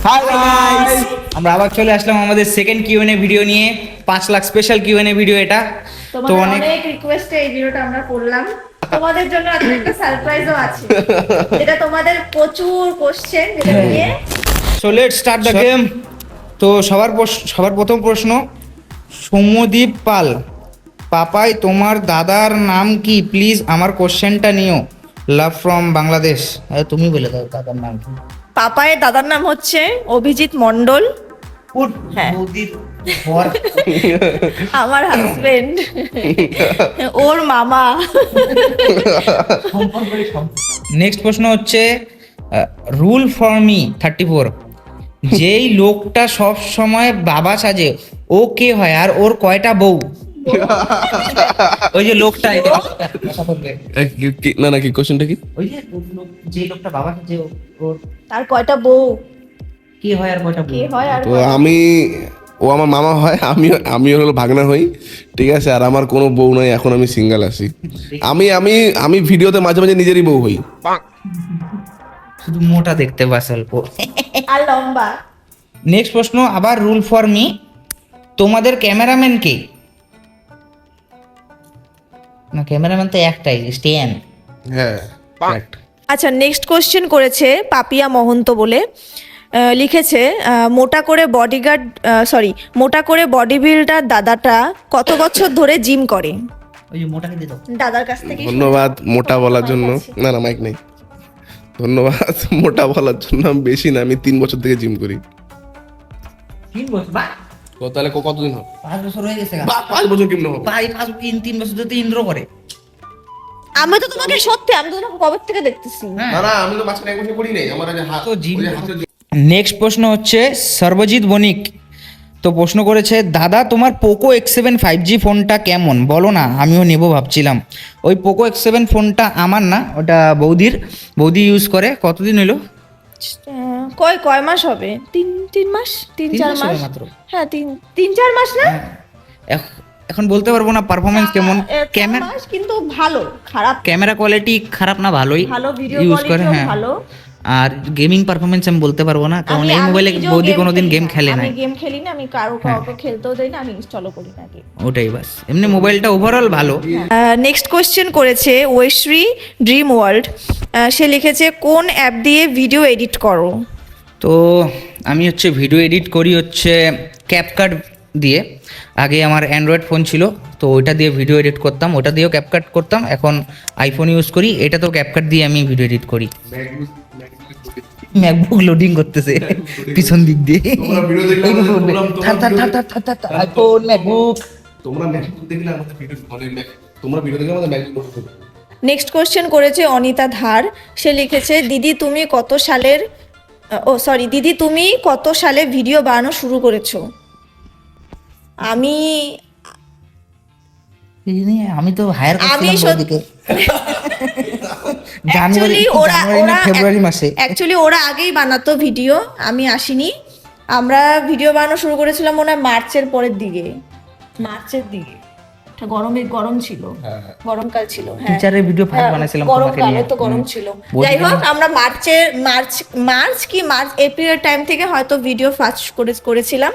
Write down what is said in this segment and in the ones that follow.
Hi guys, আমরা আবার চলে আসলাম আমাদের সেকেন্ড কিউএনএ ভিডিও নিয়ে। 5 লাখ স্পেশাল কিউএনএ ভিডিও এটা। তো তোমাদের অনেক অনেক রিকোয়েস্টে এই ভিডিওটা আমরা করলাম। তোমাদের জন্য আজকে একটা সারপ্রাইজও আছে, যেটা তোমাদের প্রচুর কোশ্চেন যেটা নিয়ে। So let's start the game. তো সবার প্রথম প্রশ্ন, সৌম্যদীপ পাল, পাপাই তোমার দাদার নাম কি? প্লিজ আমার কোশ্চেনটা নিও। Love from Bangladesh. তুমি বলে দাও দাদার নাম কি? পাপায়ের দাদার নাম হচ্ছে অভিজিৎ মণ্ডল, হ্যাঁ। আমার হাজবেন্ড, ওর মামা। নেক্সট প্রশ্ন হচ্ছে, রুল ফর মি 34, যেই লোকটা সব সময় বাবা সাজে ও কে হয় আর ওর কয়টা বউ? ওই যে লোকটা না কি কোশ্চেনটা কি? ওই যে যে লোকটা বাবা সাজে ওর তার কয়টা বউ, কে হয় আর কয়টা বউ? কে হয় আর তো ও আমার মামা হয়, আমি হলো ভাগনা হই, ঠিক আছে। আর আমার কোনো বউ নাই, এখন আমি সিঙ্গেল আছি। আমি ভিডিওতে মাঝে মাঝে নিজেরই বউ হই। শুধু মোটা দেখতে পাস অল্প। আর লম্বা। নেক্সট প্রশ্ন, আবার রুল ফর মি, তোমাদের ক্যামেরাম্যান কে? না, ক্যামেরাম্যান তো একটাই, স্ট্যান। হ্যাঁ, আচ্ছা, নেক্সট কোশ্চেন করেছে পাপিয়া মহন্ত বলে, লিখেছে মোটা করে বডি বিল্ডার দাদাটা কত বছর ধরে জিম করে? ওই যে মোটাকে দিয়ে দাও। দাদার কাছ থেকে ধন্যবাদ মোটা বলার জন্য। না মাইক নেই। ধন্যবাদ মোটা বলার জন্য। আমি বেশি না, আমি 3 বছর থেকে জিম করি। 3 বছর? বাহ, তাহলে কতদিন হবে? 5 বছর হয়ে গেছে। 5 বছর কেমন হবে? ভাই 3 বছর তো ইন্দ্র করে। আমি তো তোমাকে কবে থেকে দেখতেছি। না আমি তো মাঝখানে 1 বছর করি নাই। আমার আগে তো জিম। নেক্সট প্রশ্ন হচ্ছে সর্বজিৎ বণিক, তো প্রশ্ন করেছে, দাদা তোমার পোকো X7 5G ফোনটা কেমন বলো না, আমিও নেব ভাবছিলাম। ওই পোকো X7 ফোনটা আমার না, ওটা বৌদি ইউজ করে। কতদিন হলো? কয় মাস হবে? 3 মাস, 3-4 মাস মাস হবে মাত্র। হ্যাঁ, 3-4 মাস না। এখন বলতে পারবো না পারফরমেন্স কেমন। ক্যামেরা কিন্তু ভালো, খারাপ ক্যামেরা কোয়ালিটি খারাপ না, ভালোই ভালো, ভিডিও ইউজ করে। কোয়ালিটিও হ্যাঁ, ভালো। আর গেমিং পারফরমেন্স আমি বলতে পারবো না, কারণ এই মোবাইলে বৌদি কোনোদিন গেম খেলে না। আমি গেম খেলি না, আমি কাউকে খেলতেও দেই না, আমি ইনস্টলও করি না। ওটাই বাস, এমনি মোবাইলটা ওভারঅল ভালো। নেক্সট কোশ্চেন করেছে ঐশ্রী ড্রিম ওয়ার্ল্ড, সে লিখেছে কোন অ্যাপ দিয়ে ভিডিও এডিট করো? তো আমি ভিডিও এডিট করি ক্যাপকাট দিয়ে। আগে আমার অ্যান্ড্রয়েড ফোন ছিল, তো ওইটা দিয়ে ভিডিও এডিট করতাম, ওটা দিয়েও ক্যাপকাট করতাম। এখন আইফোন ইউজ করি, এটা তো ক্যাপকাট দিয়ে আমি ভিডিও এডিট করি। ম্যাকবুক লোডিং করতেছে পিছন দিক দিয়ে। IPhone MacBook. নেক্সট কোশ্চেন করেছে অনিতা ধার, সে লিখেছে দিদি তুমি কত সালে ভিডিও বানানো শুরু করেছো? আমি তো হায়ার ফেব্রুয়ারি মাসে। অ্যাকচুয়ালি ওরা আগেই বানাতো ভিডিও, আমি আসিনি। আমরা ভিডিও বানানো শুরু করেছিলাম মনে হয় মার্চের দিকে। গরম ছিল, গরমকাল ছিল। টিচারের ভিডিও ফাইল বানাইছিলাম তোমাকে নিয়ে। তো গরম ছিল। যাই হোক, আমরা মার্চ এপ্রিলের টাইম থেকে হয়তো ভিডিও ফার্স্ট করেছিলাম,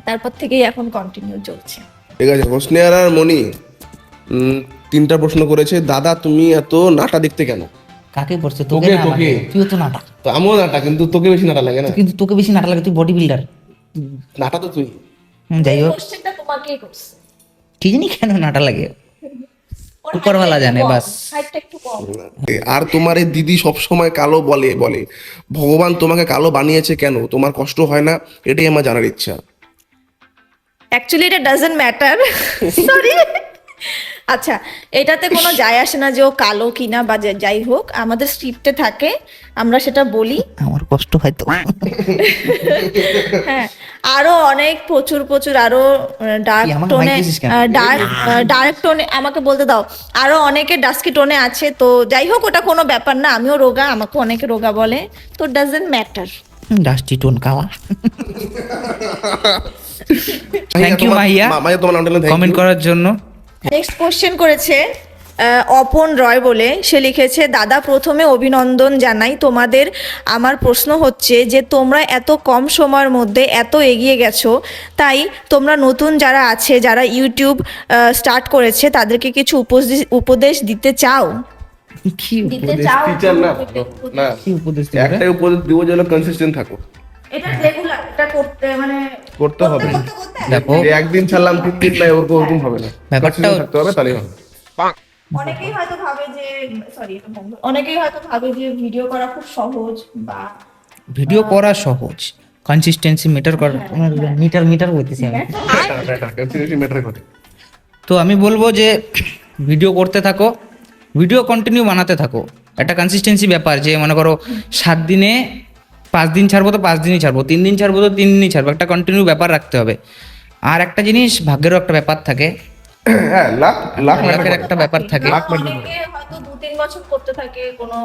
তারপর থেকেই এখন কন্টিনিউ চলছে। ঠিক আছে, হোসনিয়ার আর মনি 3টা প্রশ্ন করেছে। দাদা তুমি এত নাটা দেখতে কেন? কাকে পড়ছে? তোকে। তুইও তো নাটা। তো আমিও নাটা, কিন্তু তোকে বেশি নাটা লাগে না? কিন্তু তোকে বেশি নাটা লাগে, তুই বডি বিল্ডার। নাটা তো তুই। যাই হোক, কোশ্চেনটা তোমাকেই করছে। কি জানি কেন নাটা লাগে, উপরওয়ালা জানে বাস। হাইটটা একটু কম। আর তোমার এই দিদি সব সময় কালো বলে ভগবান তোমাকে কালো বানিয়েছে কেন? তোমার কষ্ট হয় না? এটাই আমার জানার ইচ্ছা। অ্যাকচুয়ালি এটা ডাজন্ট ম্যাটার, সরি। আচ্ছা, এটাতে কোনো যায় আসে না যে ও কালো কিনা বা যাই হোক, আমাদের স্ক্রিপ্টে থাকে, আমরা সেটা বলি। আমার কষ্ট হয় তো। হ্যাঁ, আরো অনেক প্রচুর আরো ডার্ক টোনে আমাকে বলতে দাও, আরো অনেকে ডাস্কি টোনে আছে। তো যাই হোক, ওটা কোনো ব্যাপার না, আমিও রোগা, আমাকে অনেকে রোগা বলে, তো ডাজন্ট ম্যাটার। ডাস্টি টোন কালা। থ্যাংক ইউ মাইয়া কমেন্ট করার জন্য। নেক্সট কোশ্চেন করেছে অপন রয় বলে, সে লিখেছে দাদা প্রথমে অভিনন্দন জানাই তোমাদের। আমার প্রশ্ন হচ্ছে যে তোমরা এত কম সময়ের মধ্যে এত এগিয়ে গেছো, তাই তোমরা নতুন যারা আছে, যারা ইউটিউব স্টার্ট করেছে, তাদেরকে কিছু উপদেশ দিতে চাও? কি দিতে চাও? টিচার না, না কি উপদেশ দিবে? একটাই উপদেশ দিব যে কনসিস্টেন্ট থাকো, এটা রেগুলার, এটা করতে মানে করতে হবে। দেখো যে একদিন ছাড়লাম 3 দিন নাই, ওরকম হবে না, ব্যাপারটা Consistent থাকতে হবে, তাহলেই হবে। অনেকেই হয়তো ভাবে যে অনেকেই হয়তো ভাবে যে ভিডিও করা খুব সহজ, বা ভিডিও করা সহজ, কনসিস্টেন্সি মিটার করা মিটার বলতেছি আমি। Continuity matter করে। তো আমি বলবো যে ভিডিও করতে থাকো, ভিডিও কন্টিনিউ বানাতে থাকো। একটা কনসিস্টেন্সি ব্যাপার, যে মনে করো 7 দিনে 5 দিন ছাড়বো তো 5 দিনই ছাড়বো, 3 দিন ছাড়বো তো 3 দিনই ছাড়বো, একটা কন্টিনিউ ব্যাপার রাখতে হবে। আর একটা জিনিস, ভাগ্যেরও একটা ব্যাপার থাকে, হ্যাঁ, লাখ লাখের একটা ব্যাপার থাকে। অনেকে হয়তো 2-3 বছর করতে থাকে, কোনো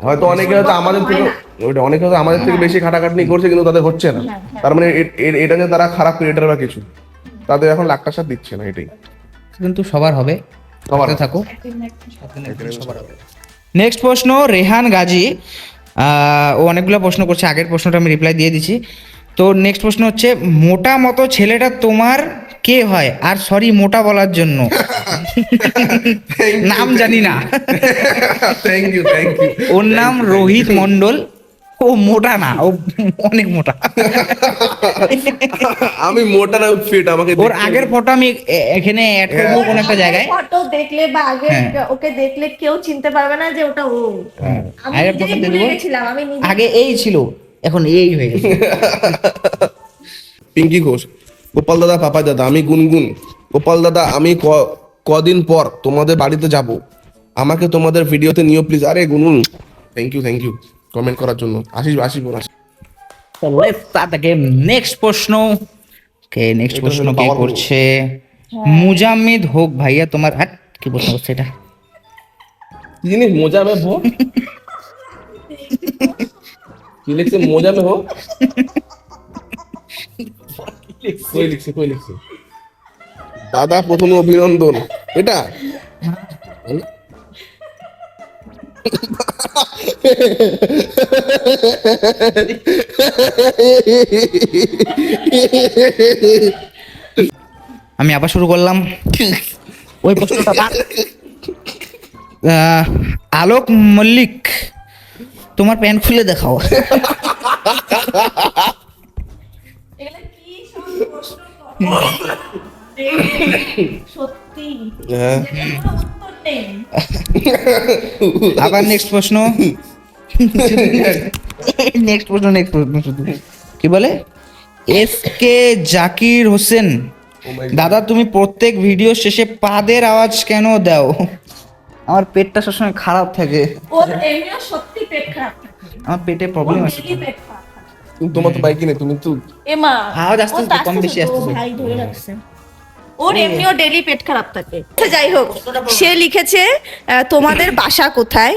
হয়তো অনেকে হয়তো আমাদের থেকে, ওইটা অনেকে হয়তো আমাদের থেকে বেশি খাটাখাটনি করছে, কিন্তু তাদের হচ্ছে না। তার মানে এটা যে তারা খারাপ ক্রিয়েটার বা কিছু, তাদের এখন লাখ টাকা দিচ্ছে না, এটাই। কিন্তু সবার হবে, সবার করতে থাকো। একদিন না একদিন। নেক্সট প্রশ্ন, রেহান গাজী। ও অনেকগুলো প্রশ্ন করছে, আগের প্রশ্নটা আমি রিপ্লাই দিয়ে দিচ্ছি। তো নেক্সট প্রশ্ন হচ্ছে, মোটা মতো ছেলেটা তোমার কে হয়? আর সরি মোটা বলার জন্য, নাম জানি না। Thank you. ওর নাম রোহিত মণ্ডল। ও মোটা না, ও অনেক মোটা। আমি মোটা না ফিট, আমাকে ওর আগের ফটো আমি এখানে অ্যাড করবো কোনো একটা জায়গায়। ফটো দেখলে বা আগে ওকে দেখলে কেউ চিনতে পারবে না যে ওটা ও। আমি আগের নিজেই ফটো ভুলে দেখবো, গেছিলাম, আমি নিজে। আগে এই ছিল, এখন এই হয়ে গেছে। পিঙ্কি ঘোষ, গোপাল দাদা, পাপা দাদা, আমি গুনগুন। গোপাল দাদা, আমি কদিন পর তোমাদের বাড়িতে যাব, আমাকে তোমাদের ভিডিওতে নিও প্লিজ। আরে গুনগুন, থ্যাংক ইউ কমেন্ট করার জন্য। আসিস বোন। So let's start the game. Next প্রশ্ন, কে নেক্সট এটা প্রশ্ন হলো কে বাবার করছে? মুজাম্মিদ হোক ভাইয়া তোমার, হাট কি প্রশ্ন করছে এটা? কি জিনিস মোজা মে হো? কি লিখছে মোজা মে হো? কই লিখছে দাদা প্রথমে অভিনন্দন, এটা আমি আবার শুরু করলাম ওই প্রশ্নটা বাদ। আলোক মল্লিক, তোমার প্যান্ট খুলে দেখাও। এগুলা কি সব প্রশ্ন করে? সত্যি হ্যাঁ। কোনো উত্তর নেই। আবার নেক্সট প্রশ্ন, শুধু কি বলে? এসকে জাকির হোসেন, দাদা তুমি প্রত্যেক ভিডিও শেষে পাদের আওয়াজ কেন দাও? আমার পেটটা সবসময় খারাপ থাকে, ওর এমনিও সত্যি পেট খারাপ থাকে, আমার পেটে প্রবলেম আছে। daily পেট খারাপ থাকে। তোমার তো বাইক নেই, তুমি তো এমা আওয়াজ আসতেছে ও তো তো, কম বেশি আসতেছে তো, আসতেছে। ভাই ধরে রাখছে। ওর এমনিও ডেলি পেট খারাপ থাকে। আচ্ছা, যাই হোক, সে লিখেছে তোমাদের বাসা কোথায়?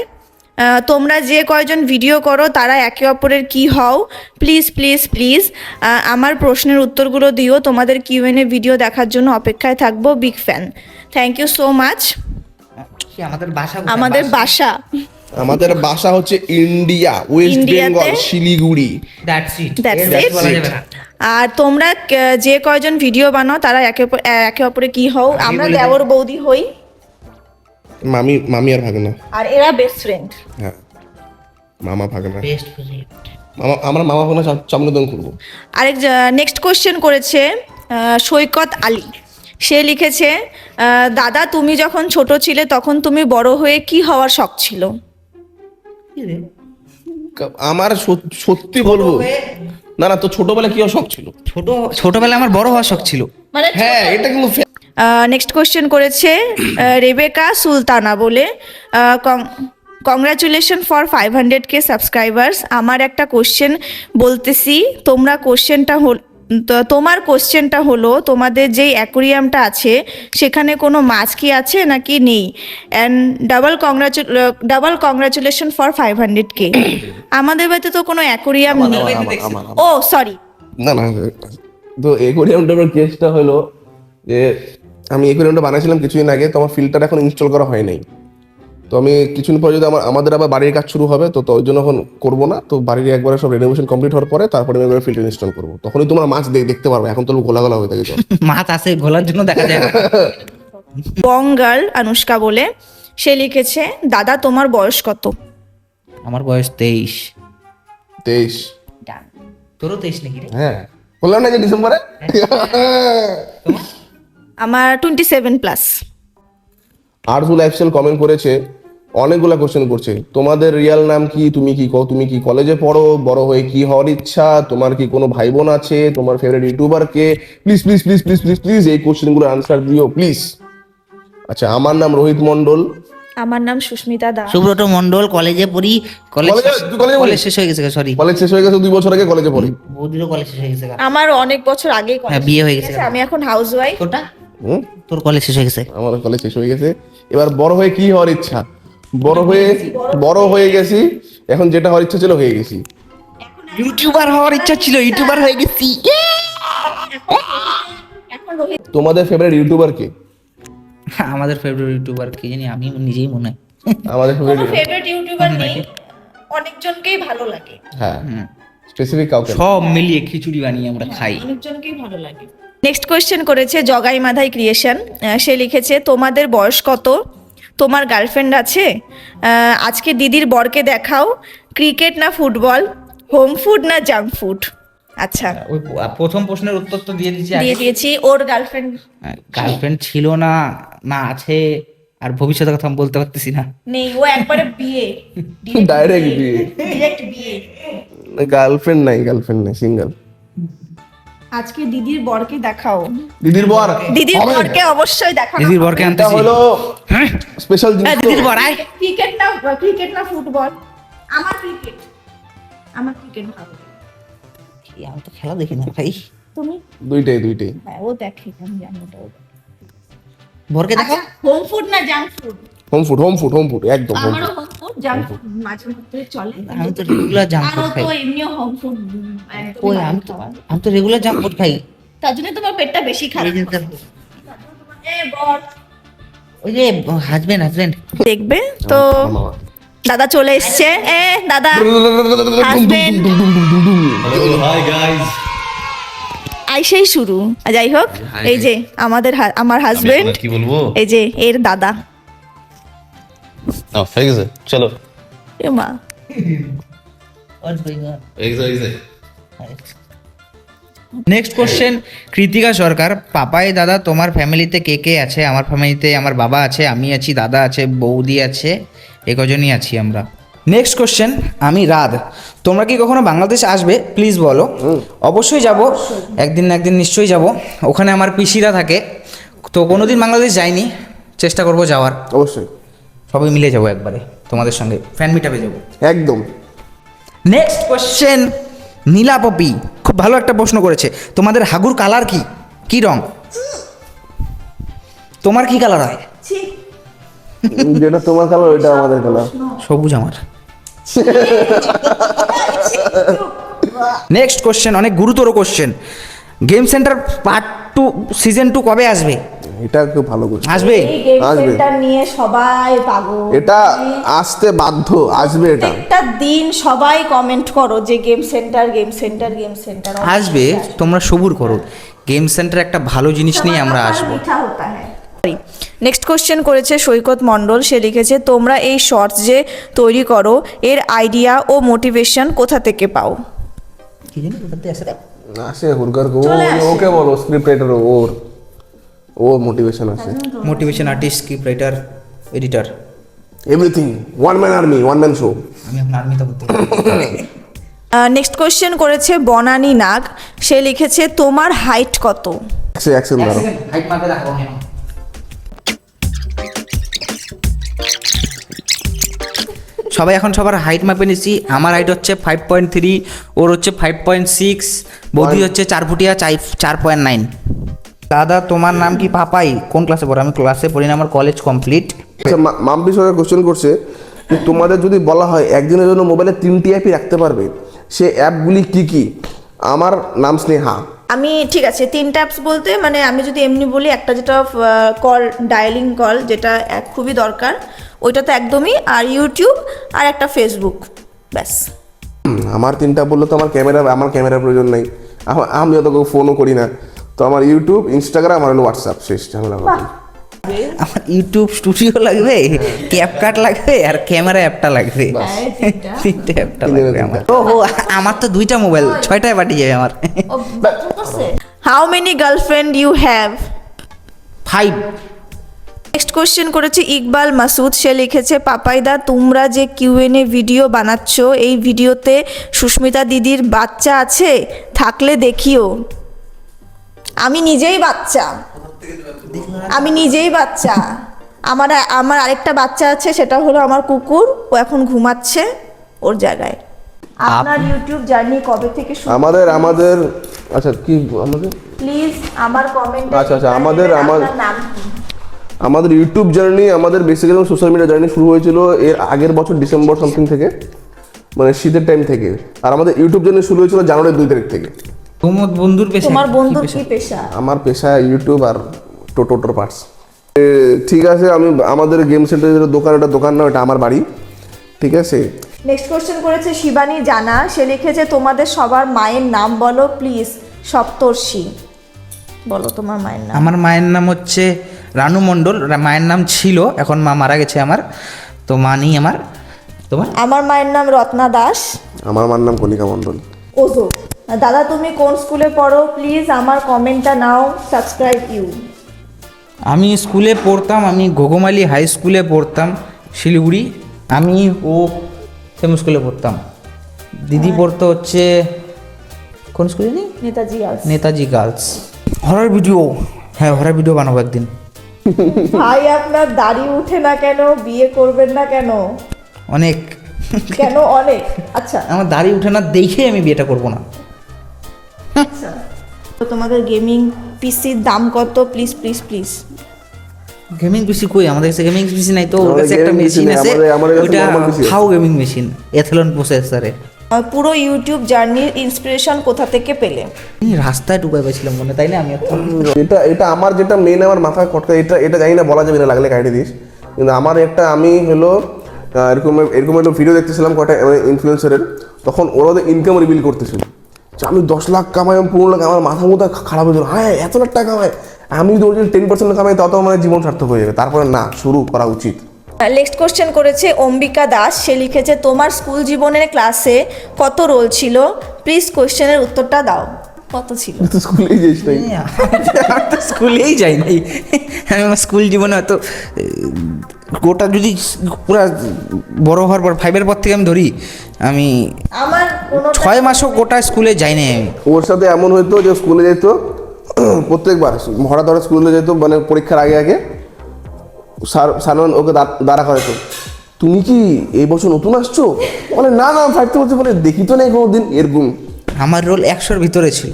তোমরা যে কয়জন ভিডিও করো তারা একে অপরের কি হও? প্লিজ প্লিজ প্লিজ আমার প্রশ্নের উত্তরগুলো দিও। তোমাদের কিউএনএ ভিডিও দেখার জন্য অপেক্ষায় থাকবো। Big fan, thank you so much. আমাদের বাসা কোথায়? আমাদের বাসা আমাদের বাসা হচ্ছে ইন্ডিয়া, ওয়েস্ট ইন্ডিয়াতে? Bengal, Siliguri. That's it, That's it. বলা যাবে না। আর তোমরা যে কয়জন ভিডিও বানাও তারা একে অপরে কি হও? আমরা বলে দে। দেওর বৌদি হই, মামি আর ভাগনা। আর এরা বেস্ট ফ্রেন্ড। হ্যাঁ, মামা ভাগনা। Best friend. আমরা মামা ভাগনা চামড়াদন করবো। আরেক নেক্সট কোশ্চেন করেছে সৈকত আলী। সে লিখেছে দাদা তুমি যখন ছোট ছিলে তখন তুমি বড় হয়ে কি হওয়ার শখ ছিল? আমার সত্যি বলবো, না তো ছোটবেলায় কি শখ ছিল? ছোটবেলায় আমার বড় হওয়ার শখ ছিল। মানে হ্যাঁ, এটা কিন্তু নেক্সট কোশ্চেন করেছে রেবেকা সুলতানা বলে, কংগ্রাচুলেশন ফর 500K সাবস্ক্রাইবার্স। আমার একটা কোশ্চেন বলতেছি, তোমার কোশ্চেনটা হলো তোমাদের যেই অ্যাকোরিয়ামটা আছে সেখানে কোনো মাছ কি আছে নাকি নেই? And double congratulation for 500K। আমাদের বাড়িতে তো কোনো অ্যাকোরিয়াম নেই। আমার ও সরি, না তো অ্যাকোরিয়ামটার কেসটা হলো যে আমি একুয়ারিয়ামটা বানাইছিলাম কিছুদিন আগে, তো আমার ফিল্টার এখন ইনস্টল করা হয় নাই। তো আমি কিছুদিন পরে যদি আমাদের আবার বাড়ির কাজ শুরু হবে, তো ওই জন্য এখন করবো না। তো বাড়ির একবারে সব রেনোভেশন কমপ্লিট হওয়ার পরে তারপরে আমি একবার ফিল্টার ইনস্টল করবো, তখনই তোমরা মাছ দেখতে পারবে। এখন তো গোলা গোলা হয়ে থাকে। মাছ আছে ঘোলার জন্য দেখা যায় না। বং গার্ল আনুষ্কা বলে, সে লিখেছে দাদা তোমার বয়স কত? আমার বয়স 23। 23। তোরও 23 নাকি রে? হ্যাঁ, বললাম না যে ডিসেম্বরে। আমার 27+। আরজু লাইফস্টাইল কমেন্ট করেছে, অনেকগুলা কোশ্চেন করছে। তোমাদের রিয়েল নাম কি, তুমি কি কলেজে পড়ো, বড় হয়ে কি হওয়ার ইচ্ছা, তোমার কি কোনো ভাই বোন আছে, তোমার favourite YouTuber K? Please please please please please please এই কোশ্চেনগুলোর আনসার দিও প্লিজ। আচ্ছা, আমার নাম রোহিত মন্ডল। আমার নাম সুস্মিতা দাস। সুব্রত মন্ডল, কলেজে পড়ি। তুই কলেজে কলেজ শেষ হয়ে গেছে, সরি। কলেজ শেষ হয়ে গেছে 2 বছর আগে, কলেজে পড়ি। বৌদিরও কলেজ শেষ হয়ে গেছে। আমার অনেক বছর আগেই কলেজ হ্যাঁ, বিয়ে হয়ে গেছে। আমি এখন হাউস ওয়াইফ। তোরটা? হুম, তোর কলেজ শেষ হয়ে গেছে। আমার কলেজ শেষ হয়ে গেছে। এবার বড় হয়ে কি হওয়ার ইচ্ছা? বড় হয়ে গেছি, এখন যেটা হওয়ার ইচ্ছা ছিল হয়ে গেছি। ইউটিউবার হওয়ার ইচ্ছা ছিল, ইউটিউবার হয়ে গেছি। এখন রোহিত তোমাদের ফেভারিট ইউটিউবার কে? আমাদের ফেভারিট ইউটিউবার কি জানি, আমি নিজেই মনে হয়। আমাদের কোনো ফেভারিট, ফেভারিট ইউটিউবার নেই, অনেকজনকেই ভালো লাগে। হ্যাঁ, স্পেসিফিক কাউকে না। সব মিলিয়ে খিচুড়ি বানিয়ে আমরা খাই। অনেকজনকেই ভালো লাগে। নেক্সট কোয়েশ্চেন করেছে জগাই মাধাই ক্রিয়েশন। সে লিখেছে তোমাদের বয়স কত, তোমার গার্লফ্রেন্ড আছে, আজকে দিদির বরকে দেখাও, ক্রিকেট না ফুটবল, হোম ফুড না জাঙ্ক ফুড? আচ্ছা, ওই প্রথম প্রশ্নের উত্তর তো দিয়ে দিচ্ছি। দিয়ে দিয়েছি। ওর গার্লফ্রেন্ড গার্লফ্রেন্ড ছিল না, না আছে, আর ভবিষ্যতের কথা আমি বলতে পারতেছি না। নেই, ও একবারে বিয়ে, ডাইরেক্ট বিয়ে, ডিরেক্ট বিয়ে। গার্লফ্রেন্ড নাই সিঙ্গেল। আজকে দিদির বরকে দেখাও। দিদির বর, দিদির বরকে অবশ্যই দেখাও। দিদির বরকে এটা আনতেছি। হলো হ্যাঁ, স্পেশাল জিনিস। দিদির বর আয়। ক্রিকেট না ফুটবল? আমার ক্রিকেট ভালো লাগে। আমি তো খেলা দেখি না ভাই। তুমি? দুইটাই। হ্যাঁ, ও দেখে, আমি জানি ওটা ও দেখে। বরকে দেখা। হোম ফুড না জাঙ্ক ফুড? হোম ফুড একদম হোম আমারও food. Home food, junk food মাঝে মধ্যে চলে। আমি তো রেগুলার জাঙ্ক আরও ফুড খাই। তো এমনিও হোম ফুড একদম। ওই আমি তো রেগুলার জাঙ্ক ফুড খাই। তার জন্য তোমার পেটটা বেশি খারাপ। এই যে এ বর ওই যে হাজবেন্ড দেখবে তো। দাদা চলে এসছে। দাদা হাজবেন্ড আইসেই শুরু। যাই হোক, এই যে আমার হাজবেন্ড, কি বলবো? এই যে এর দাদা। হয়ে গেছে, চলো। এ মা, নেক্সট কোশ্চেন কৃতিকা সরকার। পাপাই দাদা তোমার ফ্যামিলিতে কে কে আছে? আমার ফ্যামিলিতে আমার বাবা আছে, আমি আছি, দাদা আছে, বৌদি আছে, কজনই আছি আমরা। নেক্সট কোশ্চেন আমি রাধ। তোমরা কি কখনো বাংলাদেশ আসবে? প্লিজ বলো। অবশ্যই যাব, একদিন না একদিন নিশ্চয়ই যাব। ওখানে আমার পিসিরা থাকে, তো কোনোদিন বাংলাদেশ যাইনি, চেষ্টা করব যাওয়ার। অবশ্যই সবাই মিলে যাবো একবারে তোমাদের সঙ্গে, ফ্যান মিটাপে যাবো। একদম। নেক্সট কোশ্চেন নীলা পপি খুব ভালো একটা প্রশ্ন করেছে। তোমাদের হাগুর কালার কি, কি রং? তোমার কি কালার হয়? যেটা তোমার কালার ওইটা আমাদের কালার। সবুজ আমার। নেক্সট কোশ্চেন অনেক গুরুতর question. Game centre part 2 season 2 কবে আসবে? এটা খুব ভালো করছে। আসবে? এই গেম আসবে। সেন্টার নিয়ে সবাই পাগল। এটা আসতে বাধ্য, আসবে এটা। একটা দিন সবাই কমেন্ট করো যে গেম সেন্টার। আসবে, তোমরা সবুর করো। গেম সেন্টার একটা ভালো জিনিস নিয়ে আমরা আসবো। নেক্সট কোশ্চেন করেছে সৈকত মণ্ডল। সে লিখেছে তোমরা এই শর্টস যে তৈরি করো এর আইডিয়া ও মোটিভেশন কোথা থেকে পাও? কি জানি কোথাতে আসে রে? আসে হুরগার ওকে বলো, স্ক্রিপ্ট রাইটার ওর মোটিভেশন আছে। Motivation artist, script writer, editor, everything. One man army, one man show. আমি এখন আর্মিতে করতে। নেক্সট কোশ্চেন করেছে বনানী নাগ। সে লিখেছে তোমার হাইট কত? অ্যাকশন দাও। হাইট মাপে দেখাবো আমি। সবাই এখন সবার হাইট মাপে নিচ্ছি। আমার হাইট হচ্ছে 5.3, ওর হচ্ছে 5.6, বৌদি হচ্ছে 4 ফুটিয়া 4.9। দাদা তোমার নাম কি? পাপাই। কোন ক্লাসে পড়ো? আমি ক্লাসে পড়ি না, আমার কলেজ কমপ্লিট। আচ্ছা, মাম্পি সরকার কোশ্চেন করছে যে তোমাদের যদি বলা হয় একদিনের জন্য মোবাইলে 3টি অ্যাপই রাখতে পারবে, সে অ্যাপগুলি কি কি? আমার নাম স্নেহা। আমি ঠিক আছে 3 ট্যাপস বলতে মানে আমি যদি এমনি বলি একটা যেটা কল ডায়ালিং কল যেটা খুবই দরকার ওইটা তো একদমই, আর ইউটিউব আর একটা ফেসবুক, ব্যাস। আমার 3টা বললো তো আমার ক্যামেরার প্রয়োজন নেই, আমি অত ফোনও করি না, তো আমার ইউটিউব, ইনস্টাগ্রাম আর হলো হোয়াটসঅ্যাপ, শেষ ঝামেলা খতম। আমার ইউটিউব স্টুডিও লাগবে, ক্যাপকাট লাগবে আর ক্যামেরা অ্যাপটা লাগবে, তিনটে অ্যাপটা লাগবে আমার। ও আমার তো 2টা মোবাইল, 6টায় পাঠিয়ে যাবে আমার। How many girlfriend you have? 5। Next question করেছে ইকবাল মাসুদ, সে লিখেছে পাপাইদা তোমরা যে কিউএনএ ভিডিও বানাচ্ছ এই ভিডিওতে সুস্মিতা দিদির বাচ্চা আছে, থাকলে দেখিও। আমি নিজেই বাচ্চা, আমার আরেকটা বাচ্চা আছে, সেটা হলো আমার কুকুর, ও এখন ঘুমাচ্ছে ওর জায়গায়। আপনার ইউটিউব জার্নি কবে থেকে শুরু? আমাদের আচ্ছা কি আমাদের প্লিজ আমার কমেন্টে আচ্ছা, আমাদের নাম কি? আমাদের ইউটিউব জার্নি, আমাদের বেসিক্যালি সোশ্যাল মিডিয়া জার্নি শুরু হয়েছিল এর আগের বছর ডিসেম্বর সামথিং থেকে, মানে শীতের টাইম থেকে। আর আমাদের ইউটিউব জার্নি শুরু হয়েছিল জানুয়ারি 2 তারিখ থেকে। তোমার বন্ধুর পেশা, তোমার বন্ধুর কি পেশা? আমার পেশা ইউটিউব আর টোটোর পার্টস। ঠিক আছে, আমি আমাদের গেম সেন্টারের দোকান, এটা দোকান না, এটা আমার বাড়ি, ঠিক আছে। নেক্সট কোশ্চেন করেছে শিবানী জানা, সে লিখেছে তোমাদের সবার মায়ের নাম বলো প্লিজ। সপ্তর্ষি, বলো তোমার মায়ের নাম। আমার মায়ের নাম হচ্ছে রানু মণ্ডল, মায়ের নাম ছিল, এখন মা মারা গেছে আমার, তো মা নেই আমার। তোমার? আমার মায়ের নাম রত্না দাস। আমার মার নাম কণিকা মণ্ডল। ওজো। দাদা তুমি কোন স্কুলে পড়ো প্লিজ আমার কমেন্টটা নাও, সাবস্ক্রাইব ইউ। আমি স্কুলে পড়তাম, আমি ঘোঘমালি হাই স্কুলে পড়তাম শিলিগুড়ি, আমি ও সেম স্কুলে পড়তাম। দিদি পড়তো হচ্ছে কোন স্কুলে নেই, Netaji girls. Netaji girls. Horror video, হ্যাঁ হরর ভিডিও বানাবো একদিন। ভাই আপনার দাড়ি উঠে না কেন, বিয়ে করবেন না কেন? অনেক কেন অনেক? আচ্ছা আমার দাড়ি উঠে না দেখে আমি বিয়েটা করবো না। তো তোমাদের গেমিং পিসির দাম কত প্লিজ প্লিজ প্লিজ? গেমিং পিসি কই, আমাদের কাছে গেমিং পিসি নাই তো, ওর আমাদের কাছে একটা gaming PC মেশিন নেই, আছে, আমাদের কাছে ওইটা normal PC আছে। হাউ গেমিং মেশিন, এথলন প্রসেসরে। পুরো ইউটিউব জার্নির ইন্সপিরেশন কোথা থেকে পেলে? রাস্তায় ডুবাই পাইছিলাম মনে, তাই না? আমি এখন এটা আমার যেটা মেন আমার মাথায় খটকা, এটা জানি না, বলা যাবে না, লাগলে কাটে দিস। কিন্তু আমার একটা, আমি হলো এরকম একটা ভিডিও দেখতেছিলাম কটা ইনফ্লুয়েন্সারের, তখন ওরা ওদের ইনকাম রিভিল করতেছিল যে আমি 10 লাখ কামাই, আমি 15 লাখ, আমার মাথা মুথা খারাপ হয়ে গেল, হ্যাঁ এত লাখ টাকা কামাই, আমি যদি 10% কামাই তত আমার জীবন সার্থক হয়ে যাবে। তারপরে না, শুরু করা উচিত। নেক্সট কোশ্চেন করেছে অম্বিকা দাস, সে লিখেছে তোমার স্কুল জীবনের ক্লাসে কত রোল ছিল প্লিজ কোশ্চেনের উত্তরটা দাও। কত ছিল? তুই তো স্কুলেই যাইস নাই। আমি তো স্কুলেই যাই নাই, আমি আমার স্কুল জীবনে হয়তো গোটা যদি পুরা বড় হওয়ার পর 5-এর পর থেকে আমি ধরি, আমি আমার কোনো 6 মাসও গোটা স্কুলে যাই নাই আমি। ওর সাথে এমন হইতো যে স্কুলে যেত প্রত্যেকবার হঠাৎ ধরে স্কুলে যেত, মানে পরীক্ষার আগে সালমান ওকে দাঁড়া করাতো, তুমি কি এই বছর নতুন আসছো? বলে না 5th বলছে, বলে দেখি তো নেই কোনোদিন, এরকম। আমার রোল 100-র ভিতরে ছিল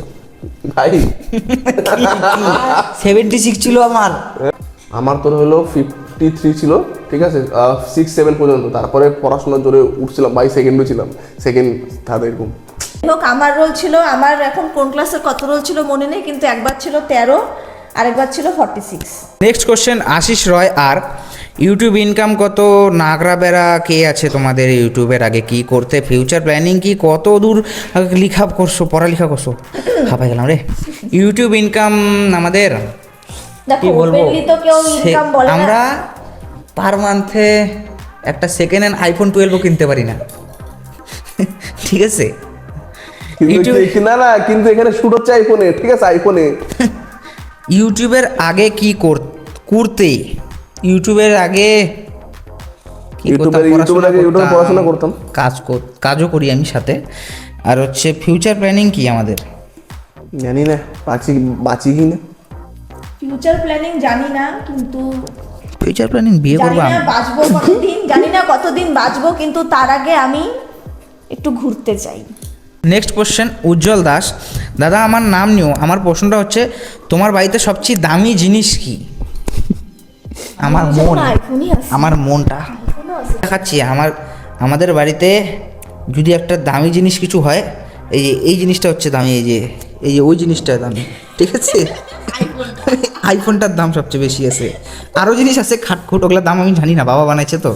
ভাই 76 ছিল আমার। আমার তোর হলো 53 ছিল, ঠিক আছে, 6-7 পর্যন্ত। তারপরে পড়াশোনার জোরে উঠছিলাম, বাই সেকেন্ডও ছিলাম, সেকেন্ড থার্ড এরকম। হোক আমার রোল ছিল, আমার এখন কোন ক্লাসের কত রোল ছিল মনে নেই, কিন্তু একবার ছিল 13, আরেকবার ছিল 46। নেক্সট কোশ্চেন আশিস রয়, আর ইউটিউব ইনকাম কত? নাগরা বেড়া কে আছে তোমাদের ইউটিউবের? আগে কি করতে, ফিউচার প্ল্যানিং কি, কত দূর পড়ালেখা করছো? হাঁপাই গেলাম রে। ইউটিউব ইনকাম আমাদের দেখো কি বলবো, openly তো কেউ ইনকাম বলে না। আমরা পার মান্থে একটা সেকেন্ড হ্যান্ড আইফোন 12 কিনতে পারি না, ঠিক আছে? না কিন্তু এখানে শুট হচ্ছে আইফোনে, ঠিক আছে, আইফোনে। ইউটিউবের আগে কি করতে, ইউটিউবের আগে কি করতাম? ইউটিউবে পড়াশোনা করতাম, কাজও করি আমি সাথে। আর হচ্ছে ফিউচার প্ল্যানিং কি আমাদের? জানি না বাঁচি কি না। ফিউচার প্ল্যানিং জানি না, কিন্তু ফিউচার প্ল্যানিং বিয়ে জানি করবো না আমি। বাঁচবো কতদিন, জানি না কতদিন বাঁচবো, কিন্তু তার আগে আমি একটু ঘুরতে চাই। নেক্সট কোশ্চেন উজ্জ্বল দাস, দাদা আমার নাম নিও, আমার প্রশ্নটা হচ্ছে তোমার বাড়িতে সবচেয়ে দামি জিনিস কি? আমার মন, আমার মনটা দেখাচ্ছি। আমাদের বাড়িতে যদি একটা দামি জিনিস কিছু হয়, এই যে এই জিনিসটা হচ্ছে দামি, এই যে এই যে ওই জিনিসটার দামি, ঠিক আছে? আইফোনটার দাম সবচেয়ে বেশি আছে, আরও জিনিস আছে খাটখুট, ওগুলোর দাম আমি জানি না, বাবা বানাইছে তো,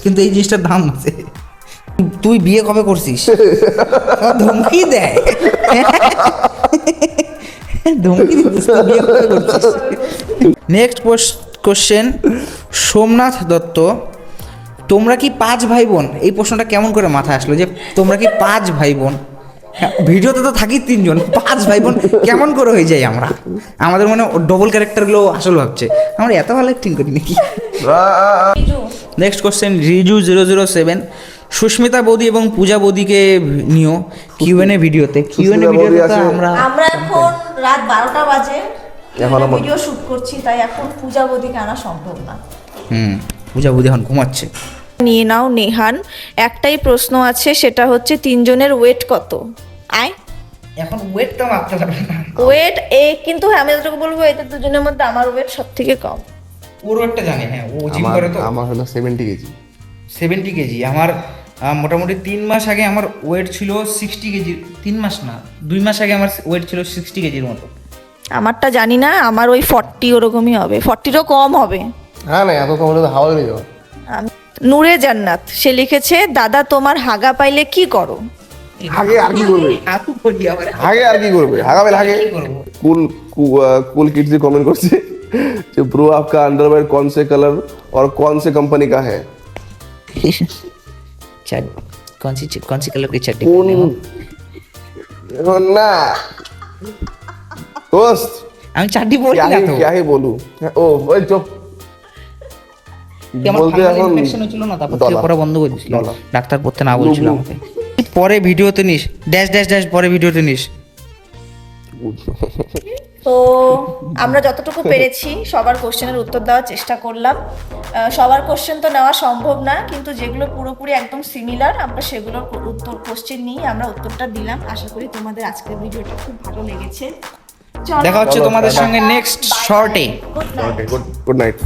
কিন্তু এই জিনিসটার দাম আছে। তুই বিয়ে কবে করছিস? ধমকি দেয়, ধমকি দিচ্ছিস, তুই বিয়ে কবে করছিস? নেক্সট কোশ্চেন, সোমনাথ দত্ত, তোমরা কি 5 ভাই বোন? এই প্রশ্নটা কেমন করে মাথায় আসলো যে তোমরা কি 5 ভাই বোন? হ্যাঁ, ভিডিওতে তো থাকি 3 জন, 5 ভাই বোন কেমন করে হয়ে যাই আমরা? আমাদের মনে ডবল ক্যারেক্টারগুলো আসল ভাবছে, আমরা এত ভালো অ্যাক্টিং করি নাকি? নেক্সট কোশ্চেন, রিজু007, সুস্মিতা বৌদি এবং পূজা বৌদিকে নিও কিউএনএ ভিডিওতে। কিউএনএ সুস্মিতা বৌদি ভিডিওতে তো আছে। আমরা এখন রাত 12টা বাজে এখন আমার- ভিডিও শুট করছি, তাই এখন পূজা বৌদিকে আনা সম্ভব না। পূজা বৌদি এখন ঘুমাচ্ছে। নিয়ে নাও নেহান, একটাই প্রশ্ন আছে, সেটা হচ্ছে 3 জনের ওয়েট কত? আয় এখন ওয়েট তো মাপতে পারবে না, ওয়েট কিন্তু আমি যতটুকু বলবো এদের দুজনের মধ্যে আমার ওয়েট সব থেকে কম। ওর ওয়েটটা জানি, হ্যাঁ ও জিম আমার করে তো। আমার হলো 70 কেজি। 70 কেজি। আমার মোটামুটি 3 মাস আগে আমার ওয়েট ছিল 60 কেজি। 3 মাস না, 2 মাস আগে আমার ওয়েট ছিল 60 কেজির মতো। আমারটা জানি না, আমার ওই 40 ওরকমই হবে, 40রও কম হবে। হ্যাঁ না, এত কম হলে তো হাওয়া হয়ে যাবে। নূরে জান্নাত, সে লিখেছে, দাদা তোমার হাগা পাইলে কি করো? আগে আর কি করবে? হাতু করি আবার। আগে আর কি করবে? হাগাবে আগে। কি করবো? कूल किड्स जी कमेंट करছে যে ब्रो आपका अंडरवेयर कौन से कलर और कौन से कंपनी का है? कौन सी कलर की चड्डी কোন पहने हो? না दोस्त আমি চাড্ডি পরি क्या না ही তো। क्या ही बोलूं? ओ ओए चुप কি আমার বলতে ফাঙ্গাল এখন ইনফেকশন হচ্ছিল না, তারপর ডলার। থেকে পরে বন্ধ করে দিয়েছিল, ডলার। ডাক্তার পড়তে না বলছিল লুবু। আমাকে। পরে ভিডিওতে নিস, ড্যাশ ড্যাশ ড্যাশ, পরে ভিডিওতে নিস। তো আমরা যতটুকু পেরেছি সবার কোশ্চেনের উত্তর দেওয়ার চেষ্টা করলাম। সবার কোশ্চেন তো নেওয়া সম্ভব না, কিন্তু যেগুলো পুরোপুরি একদম সিমিলার আমরা সেগুলোর উত্তর কোশ্চেন নিয়ে আমরা উত্তরটা দিলাম। আশা করি তোমাদের আজকের ভিডিওটা খুব ভালো লেগেছে। চলো, দেখা হচ্ছে তোমাদের সঙ্গে নেক্সট শর্টে। Good night. Okay good night.